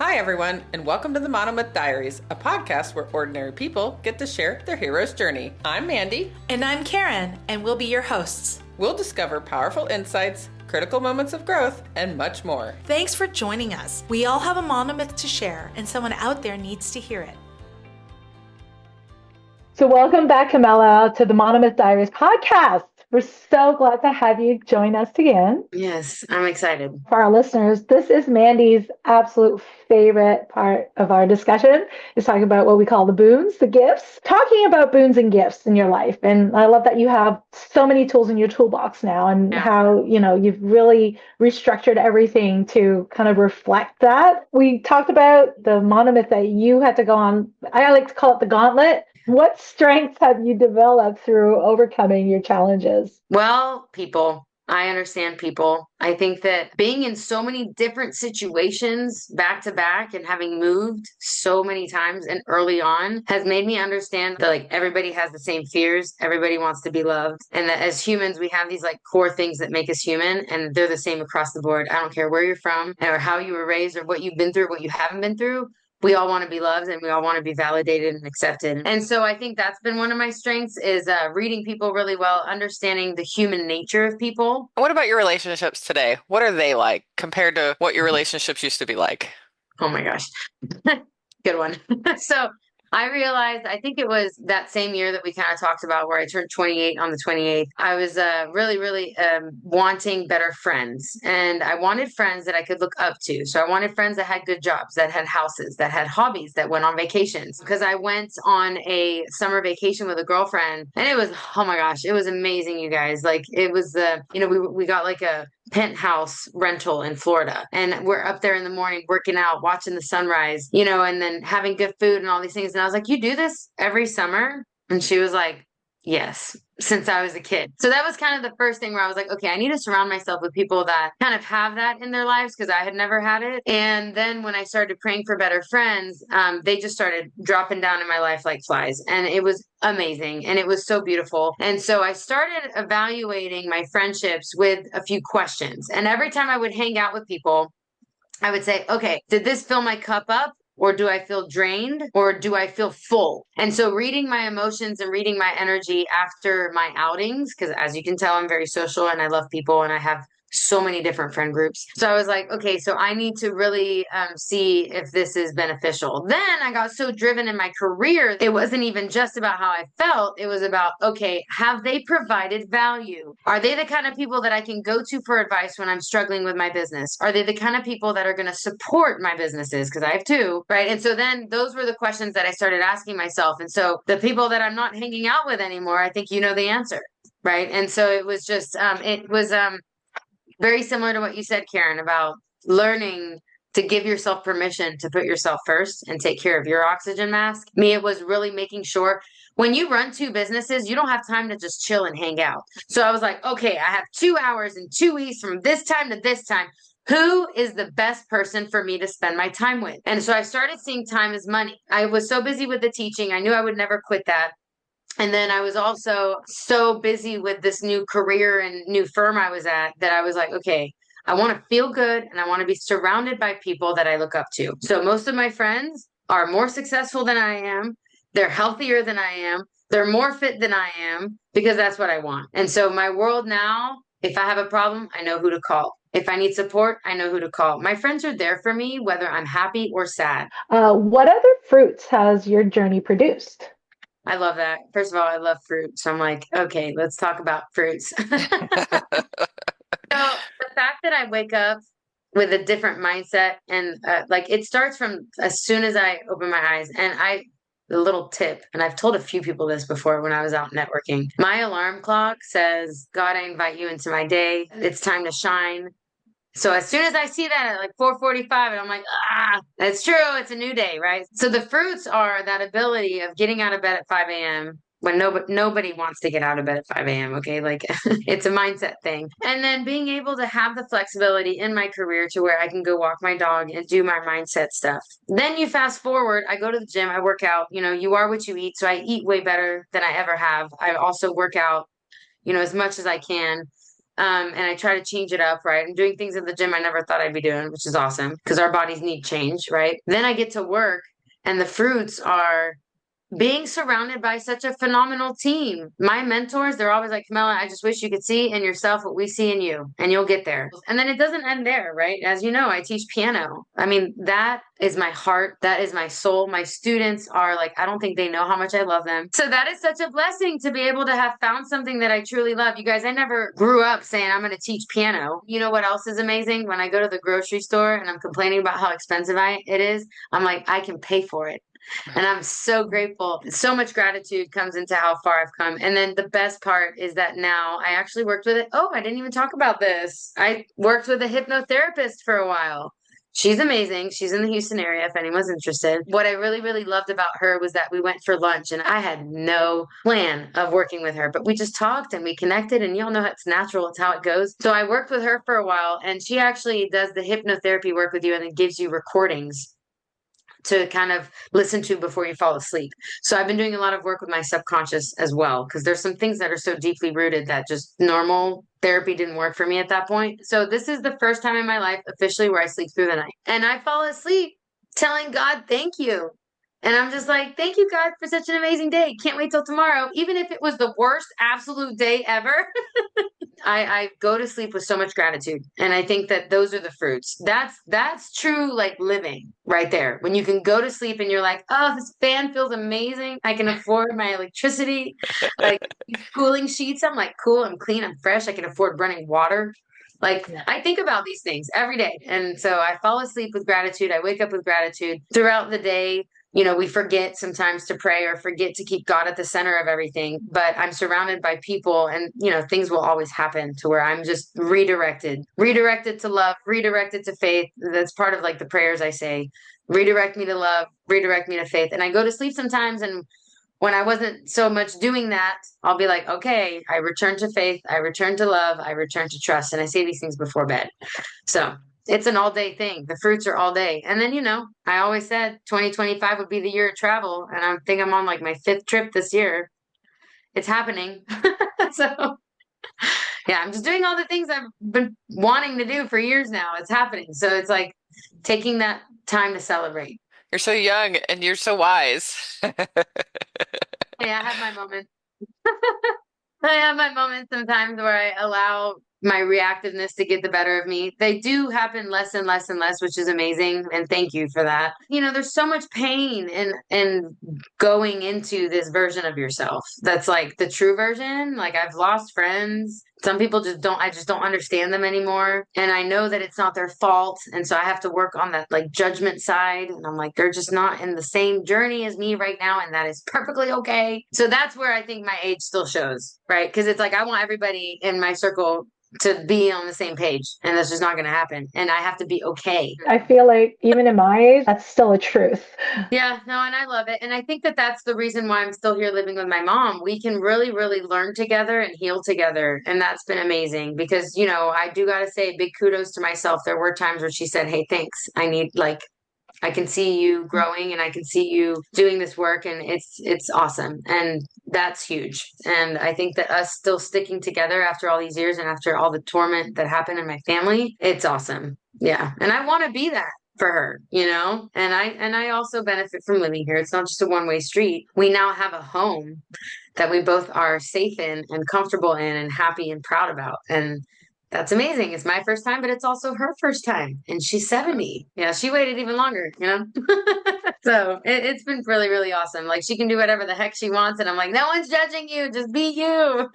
Hi, everyone, and welcome to the Monomyth Diaries, a podcast where ordinary people get to share their hero's journey. I'm Mandy. And I'm Karen, and we'll be your hosts. We'll discover powerful insights, critical moments of growth, and much more. Thanks for joining us. We all have a monomyth to share, and someone out there needs to hear it. So welcome back, Kamela, to the Monomyth Diaries podcast. We're so glad to have you join us again. Yes, I'm excited. For our listeners, this is Mandy's absolute favorite part of our discussion, is talking about what we call the boons, the gifts, talking about boons and gifts in your life. And I love that you have so many tools in your toolbox now, and how, you've really restructured everything to kind of reflect that. We talked about the monomyth that you had to go on. I like to call it the gauntlet. What strengths have you developed through overcoming your challenges? Well, people. I understand people. I think that being in so many different situations back to back and having moved so many times and early on has made me understand that everybody has the same fears. Everybody wants to be loved. And that as humans, we have these core things that make us human, and they're the same across the board. I don't care where you're from or how you were raised or what you've been through, what you haven't been through. We all want to be loved, and we all want to be validated and accepted. And so I think that's been one of my strengths, is reading people really well, understanding the human nature of people. What about your relationships today? What are they like compared to what your relationships used to be like? Oh my gosh. Good one. So I realized, I think it was that same year that we kind of talked about, where I turned 28 on the 28th. I was really wanting better friends. And I wanted friends that I could look up to. So I wanted friends that had good jobs, that had houses, that had hobbies, that went on vacations. Because I went on a summer vacation with a girlfriend, and it was, oh my gosh, it was amazing, you guys. It was we got a penthouse rental in Florida, and we're up there in the morning working out, watching the sunrise, and then having good food and all these things. And I was like, you do this every summer? And she was like, yes, since I was a kid. So that was kind of the first thing where I was like, okay, I need to surround myself with people that kind of have that in their lives, because I had never had it. And then when I started praying for better friends, they just started dropping down in my life like flies. And it was amazing. And it was so beautiful. And so I started evaluating my friendships with a few questions. And every time I would hang out with people, I would say, okay, did this fill my cup up? Or do I feel drained? Or do I feel full? And so reading my emotions and reading my energy after my outings, because as you can tell, I'm very social and I love people and I have so many different friend groups. So I was like, okay, so I need to really see if this is beneficial. Then I got so driven in my career. It wasn't even just about how I felt. It was about, okay, have they provided value? Are they the kind of people that I can go to for advice when I'm struggling with my business? Are they the kind of people that are going to support my businesses? Because I have two, right? And so then those were the questions that I started asking myself. And so the people that I'm not hanging out with anymore, I think you know the answer, right? And so it was just, very similar to what you said, Karen, about learning to give yourself permission to put yourself first and take care of your oxygen mask. Me, it was really making sure when you run two businesses, you don't have time to just chill and hang out. So I was like, okay, I have 2 hours and 2 weeks from this time to this time. Who is the best person for me to spend my time with? And so I started seeing time as money. I was so busy with the teaching. I knew I would never quit that. And then I was also so busy with this new career and new firm I was at that I was like, okay, I want to feel good and I want to be surrounded by people that I look up to. So most of my friends are more successful than I am. They're healthier than I am. They're more fit than I am, because that's what I want. And so my world now, if I have a problem, I know who to call. If I need support, I know who to call. My friends are there for me, whether I'm happy or sad. What other fruits has your journey produced? I love that. First of all, I love fruit. So I'm like, okay, let's talk about fruits. So the fact that I wake up with a different mindset, and it starts from as soon as I open my eyes. And the little tip, and I've told a few people this before when I was out networking, my alarm clock says, God, I invite you into my day. It's time to shine. So as soon as I see that at 4:45, and I'm like, that's true. It's a new day, right? So the fruits are that ability of getting out of bed at 5 a.m. when nobody wants to get out of bed at 5 a.m. Okay. It's a mindset thing. And then being able to have the flexibility in my career to where I can go walk my dog and do my mindset stuff. Then you fast forward, I go to the gym, I work out, you are what you eat. So I eat way better than I ever have. I also work out, as much as I can. And I try to change it up, right? I'm doing things in the gym I never thought I'd be doing, which is awesome because our bodies need change, right? Then I get to work and the fruits are being surrounded by such a phenomenal team. My mentors, they're always like, Kamela, I just wish you could see in yourself what we see in you, and you'll get there. And then it doesn't end there, right? As you know, I teach piano. I mean, that is my heart. That is my soul. My students are like, I don't think they know how much I love them. So that is such a blessing to be able to have found something that I truly love. You guys, I never grew up saying I'm going to teach piano. You know what else is amazing? When I go to the grocery store and I'm complaining about how expensive it is, I'm like, I can pay for it. And I'm so grateful. So much gratitude comes into how far I've come. And then the best part is that now I actually worked with it. Oh, I didn't even talk about this. I worked with a hypnotherapist for a while. She's amazing. She's in the Houston area if anyone's interested. What I really, really loved about her was that we went for lunch and I had no plan of working with her, but we just talked and we connected, and y'all know it's natural. It's how it goes. So I worked with her for a while, and she actually does the hypnotherapy work with you and then gives you recordings to kind of listen to before you fall asleep. So I've been doing a lot of work with my subconscious as well, because there's some things that are so deeply rooted that just normal therapy didn't work for me at that point. So this is the first time in my life officially where I sleep through the night. And I fall asleep telling God, thank you. And I'm just like, thank you, God, for such an amazing day. Can't wait till tomorrow. Even if it was the worst absolute day ever, I go to sleep with so much gratitude. And I think that those are the fruits. That's true, like living right there. When you can go to sleep and you're like, oh, this fan feels amazing. I can afford my electricity, like cooling sheets. I'm like, cool, I'm clean, I'm fresh. I can afford running water. Like, I think about these things every day. And so I fall asleep with gratitude. I wake up with gratitude throughout the day. You know, we forget sometimes to pray or forget to keep God at the center of everything, but I'm surrounded by people, and, you know, things will always happen to where I'm just redirected to love, redirected to faith. That's part of like the prayers I say, redirect me to love, redirect me to faith. And I go to sleep sometimes, and when I wasn't so much doing that, I'll be like, okay, I return to faith, I return to love, I return to trust. And I say these things before bed. So it's an all day thing. The fruits are all day. And then, you know, I always said 2025 would be the year of travel. And I think I'm on like my 5th trip this year. It's happening. So yeah, I'm just doing all the things I've been wanting to do for years now. It's happening. So it's like taking that time to celebrate. You're so young and you're so wise. Yeah, I have my moments. I have my moments sometimes where I allow my reactiveness to get the better of me. They do happen less and less and less, which is amazing. And thank you for that. You know, there's so much pain in going into this version of yourself. That's like the true version. Like, I've lost friends. Some people I just don't understand them anymore. And I know that it's not their fault. And so I have to work on that like judgment side. And I'm like, they're just not in the same journey as me right now. And that is perfectly okay. So that's where I think my age still shows, right? Because it's like, I want everybody in my circle to be on the same page, and that's just not going to happen. And I have to be okay. I feel like even in my age, that's still a truth. Yeah, no, and I love it. And I think that that's the reason why I'm still here living with my mom. We can really, really learn together and heal together. And that's been amazing because, you know, I do got to say big kudos to myself. There were times where she said, hey, thanks. I can see you growing and I can see you doing this work, and it's awesome. And that's huge. And I think that us still sticking together after all these years and after all the torment that happened in my family, it's awesome. Yeah. And I want to be that for her, you know? And I also benefit from living here. It's not just a one-way street. We now have a home that we both are safe in and comfortable in and happy and proud about. And that's amazing. It's my first time, but it's also her first time. And she's 70. Yeah, she waited even longer, you know? So it's been really, really awesome. Like, she can do whatever the heck she wants. And I'm like, no one's judging you. Just be you.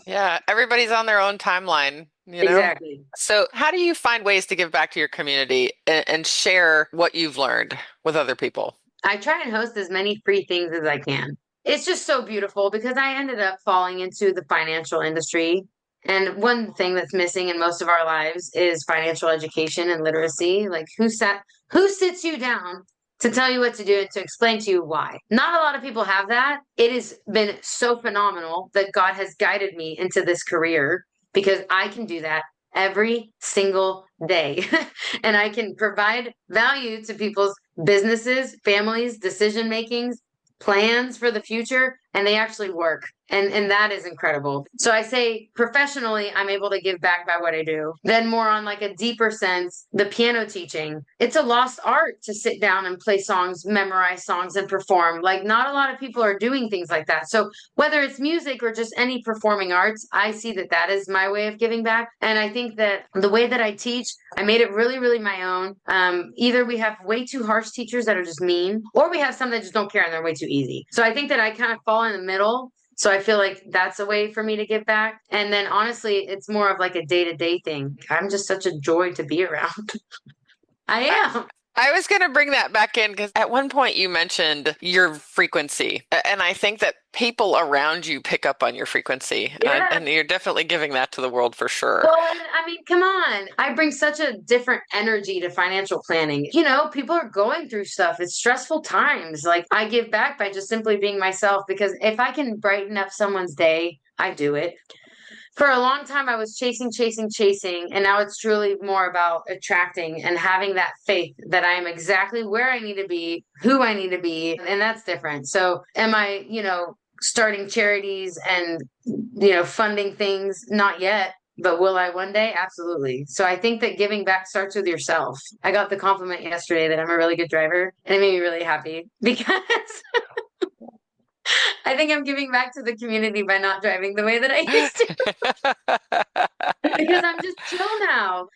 Yeah, everybody's on their own timeline, you know? Exactly. So how do you find ways to give back to your community and share what you've learned with other people? I try and host as many free things as I can. It's just so beautiful because I ended up falling into the financial industry. And one thing that's missing in most of our lives is financial education and literacy. Like, who sits you down to tell you what to do and to explain to you why? Not a lot of people have that. It has been so phenomenal that God has guided me into this career because I can do that every single day. And I can provide value to people's businesses, families, decision makings, plans for the future and they actually work. And that is incredible. So I say professionally, I'm able to give back by what I do. Then more on like a deeper sense, the piano teaching. It's a lost art to sit down and play songs, memorize songs and perform. Like not a lot of people are doing things like that. So whether it's music or just any performing arts, I see that that is my way of giving back. And I think that the way that I teach, I made it really, really my own. Either we have way too harsh teachers that are just mean, or we have some that just don't care and they're way too easy. So I think that I kind of fall in the middle. So I feel like that's a way for me to give back. And then honestly, it's more of like a day-to-day thing. I'm just such a joy to be around. I am. I was going to bring that back in because at one point you mentioned your frequency. And I think that people around you pick up on your frequency. Yeah. And you're definitely giving that to the world for sure. Well, I mean, come on. I bring such a different energy to financial planning. You know, people are going through stuff. It's stressful times. Like I give back by just simply being myself, because if I can brighten up someone's day, I do it. For a long time, I was chasing, and now it's truly more about attracting and having that faith that I am exactly where I need to be, who I need to be, and that's different. So am I, starting charities and, funding things? Not yet. But will I one day? Absolutely. So I think that giving back starts with yourself. I got the compliment yesterday that I'm a really good driver, and it made me really happy because I think I'm giving back to the community by not driving the way that I used to because I'm just chill now.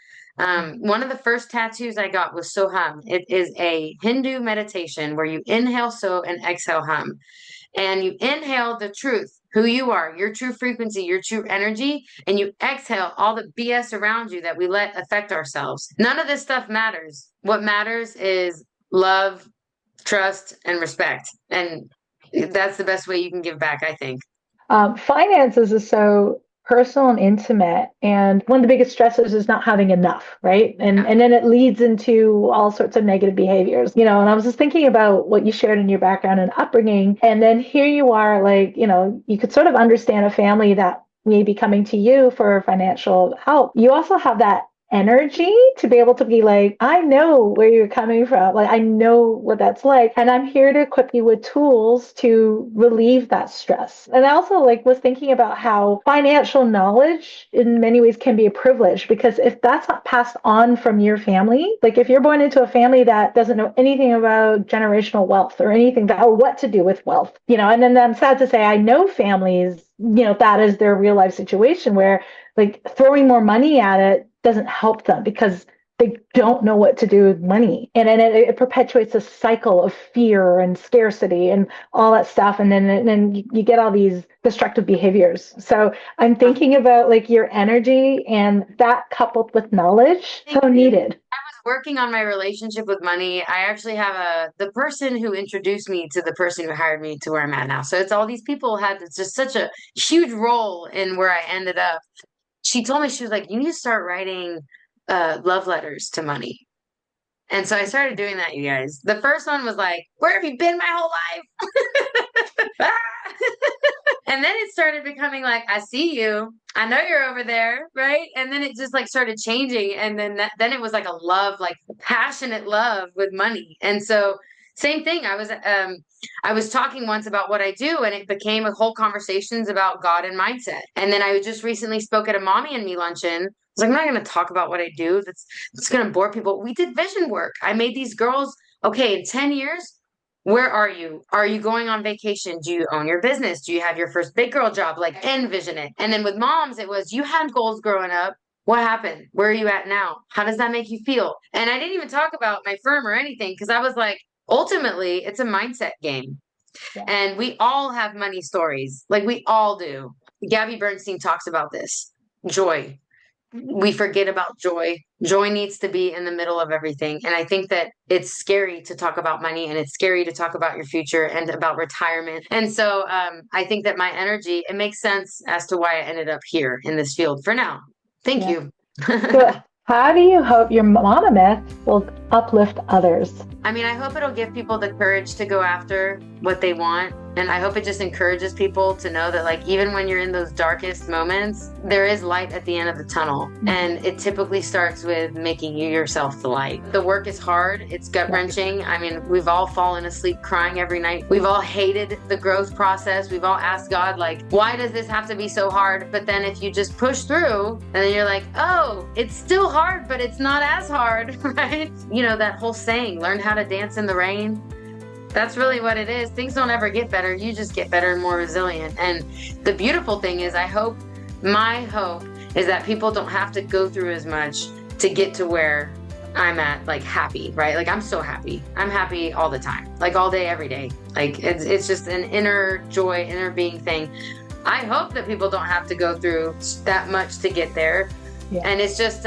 One of the first tattoos I got was Soham. It is a Hindu meditation where you inhale So and exhale Hum. And you inhale the truth, who you are, your true frequency, your true energy, and you exhale all the BS around you that we let affect ourselves. None of this stuff matters. What matters is love, trust, and respect. And that's the best way you can give back, I think. Finances is so personal and intimate. And one of the biggest stressors is not having enough, right? And then it leads into all sorts of negative behaviors, and I was just thinking about what you shared in your background and upbringing. And then here you are, like, you could sort of understand a family that may be coming to you for financial help. You also have that energy to be able to be like, I know where you're coming from. Like, I know what that's like. And I'm here to equip you with tools to relieve that stress. And I also was thinking about how financial knowledge in many ways can be a privilege, because if that's not passed on from your family, like if you're born into a family that doesn't know anything about generational wealth or anything or what to do with wealth, and then I'm sad to say I know families, that is their real life situation where like throwing more money at it doesn't help them because they don't know what to do with money. And then it perpetuates a cycle of fear and scarcity and all that stuff. And then you get all these destructive behaviors. So I'm thinking about like your energy, and that coupled with knowledge, so needed. Working on my relationship with money. I actually have the person who introduced me to the person who hired me to where I'm at now. So it's all these people had just such a huge role in where I ended up. She told me, she was like, you need to start writing love letters to money. And so I started doing that, you guys. The first one was like, where have you been my whole life? And then it started becoming like, I see you. I know you're over there, right? And then it just like started changing. And then it was like a love, like passionate love with money. And so same thing. I was talking once about what I do, and it became a whole conversations about God and mindset. And then I just recently spoke at a Mommy and Me luncheon. I was like, I'm not going to talk about what I do. That's going to bore people. We did vision work. I made these girls, okay, in 10 years, where are you? Are you going on vacation? Do you own your business? Do you have your first big girl job? Like, envision it. And then with moms, it was, you had goals growing up. What happened? Where are you at now? How does that make you feel? And I didn't even talk about my firm or anything, because I was like, ultimately, it's a mindset game. Yeah. And we all have money stories. Like, we all do. Gabby Bernstein talks about this. Joy. We forget about joy. Joy needs to be in the middle of everything. And I think that it's scary to talk about money, and it's scary to talk about your future and about retirement. And so I think that my energy, it makes sense as to why I ended up here in this field for now. Thank you. So how do you hope your Monomyth will uplift others. I mean, I hope it'll give people the courage to go after what they want. And I hope it just encourages people to know that, like, even when you're in those darkest moments, there is light at the end of the tunnel. And it typically starts with making you yourself the light. The work is hard. It's gut wrenching. I mean, we've all fallen asleep crying every night. We've all hated the growth process. We've all asked God, like, why does this have to be so hard? But then if you just push through, and then you're like, oh, it's still hard, but it's not as hard, right? You know, that whole saying, learn how to dance in the rain. That's really what it is. Things don't ever get better. You just get better and more resilient. And the beautiful thing is, my hope is that people don't have to go through as much to get to where I'm at, like, happy, right? Like, I'm so happy. I'm happy all the time, like all day, every day. Like, it's just an inner joy, inner being thing. I hope that people don't have to go through that much to get there. Yeah. And it's just,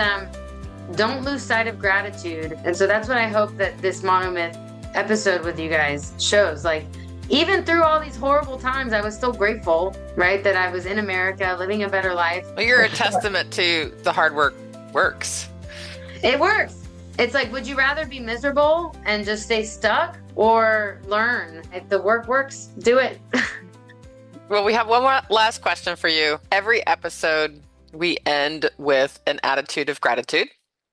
don't lose sight of gratitude. And so that's what I hope that this Monomyth episode with you guys shows. Like, even through all these horrible times, I was still grateful, right? That I was in America, living a better life. Well, you're a testament to the hard work works. It works. It's like, would you rather be miserable and just stay stuck, or learn? If the work works, do it. Well, we have one more last question for you. Every episode, we end with an attitude of gratitude.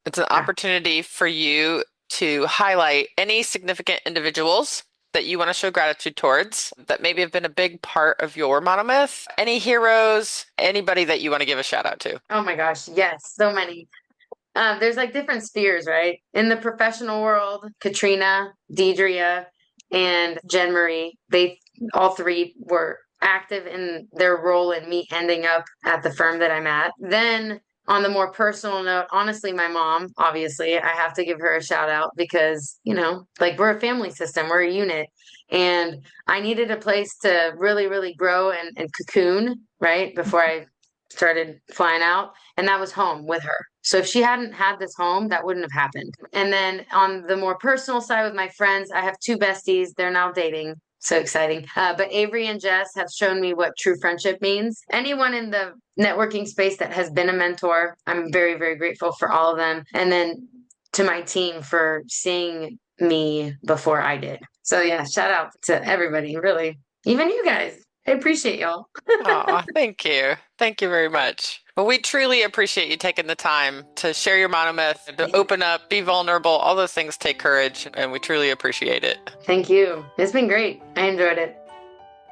It's an opportunity for you to highlight any significant individuals that you want to show gratitude towards that maybe have been a big part of your Monomyth. Any heroes, anybody that you want to give a shout out to? Oh my gosh, yes, so many. There's like different spheres, right? In the professional world, Katrina, Deidre, and Jen Marie, they all three were active in their role in me ending up at the firm that I'm at. Then on the more personal note, honestly, my mom, obviously, I have to give her a shout out because, you know, like, we're a family system, we're a unit. And I needed a place to really, really grow and cocoon, right? Before I started flying out. And that was home with her. So if she hadn't had this home, that wouldn't have happened. And then on the more personal side with my friends, I have two besties. They're now dating. So exciting. But Avery and Jess have shown me what true friendship means. Anyone in the networking space that has been a mentor, I'm very, very grateful for all of them. And then to my team for seeing me before I did. So yeah, shout out to everybody, really. Even you guys. I appreciate y'all. Aw, thank you. Thank you very much. Well, we truly appreciate you taking the time to share your Monomyth, to open up, be vulnerable. All those things take courage, and we truly appreciate it. Thank you. It's been great. I enjoyed it.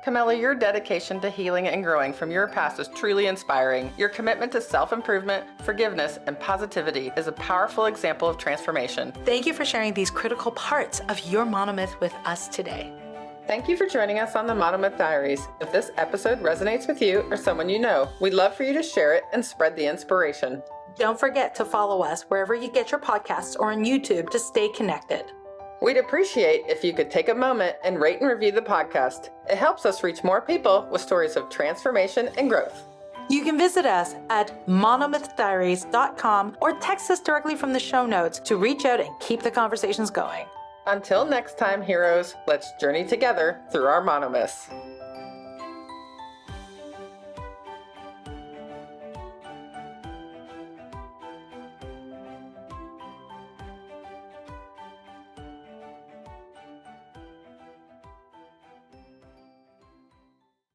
Kamela, your dedication to healing and growing from your past is truly inspiring. Your commitment to self-improvement, forgiveness, and positivity is a powerful example of transformation. Thank you for sharing these critical parts of your Monomyth with us today. Thank you for joining us on the Monomyth Diaries. If this episode resonates with you or someone you know, we'd love for you to share it and spread the inspiration. Don't forget to follow us wherever you get your podcasts or on YouTube to stay connected. We'd appreciate if you could take a moment and rate and review the podcast. It helps us reach more people with stories of transformation and growth. You can visit us at monomythdiaries.com or text us directly from the show notes to reach out and keep the conversations going. Until next time, heroes, let's journey together through our monomyths.